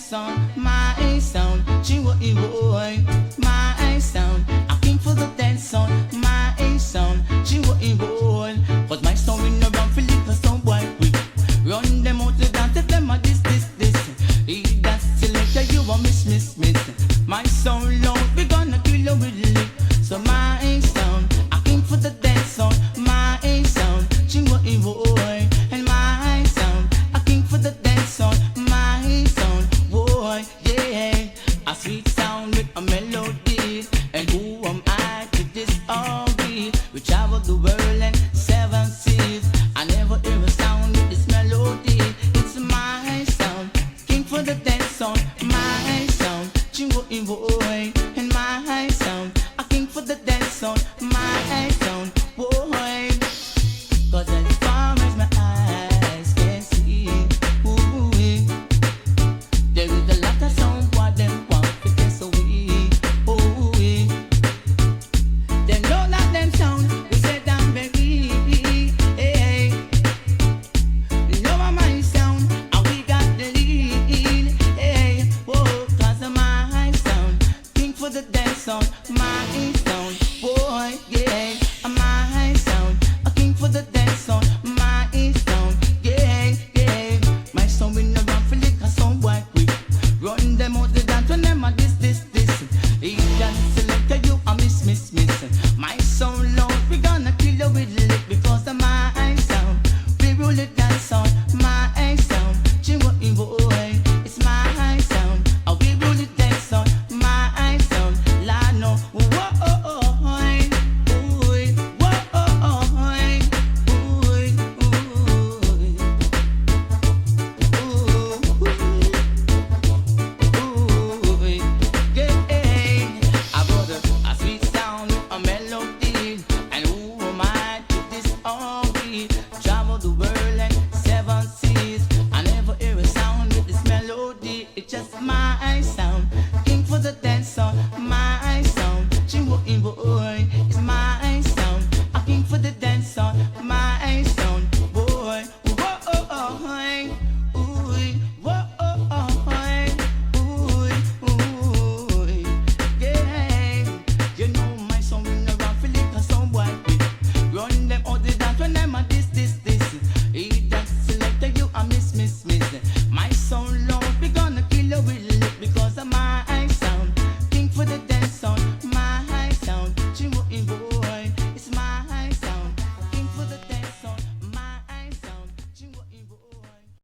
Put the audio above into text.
sound, my sound. Chihuahua, boy, my sound. I came for the dance sound, my sound. Chihuahua, boy, 'cause my sound in the run for liquor, sound boy quick. Run them out to dance, if them a this. He dance selector, you a miss. My sound loud, we gonna kill you with lick. So my sound, I came for the dance sound, my sound. Chihuahua, boy, and my sound. I came for the dance sound, my sound, boy, yeah. A sweet sound with a melody, and who am I to disagree? We travel the world and 7 seas. I never hear a sound with this melody. It's my sound, king for the dance sound, my sound. Chihuahua, boy, and my sound. I king for the dance sound, my sound, boy. 'Cause as far as my eyes can see, ooh, there is a lot of sound what them want to test away. Oh, them know that them sound, we say them baby. Hey, you know my sound, and we got the lead. Hey, whoa, 'cause of my sound, king for the dance sound, my sound, boy, yeah, my sound, a king for the dance sound, my sound, yeah. My sound in the run for liquor, sound boy quick. Run them out the dance when them a this. He dance selector, you a miss. My sound loud, we gonna kill you with lick because of my sound. We rule it dance sound, my sound. Chihuahua, boy, it's my sound. We rule it dance sound, my sound. Lano, whoa, I brought a sweet sound, a melody, and who am I to disagree? Travel the world and 7 seas. I never hear a sound with this melody. It's just my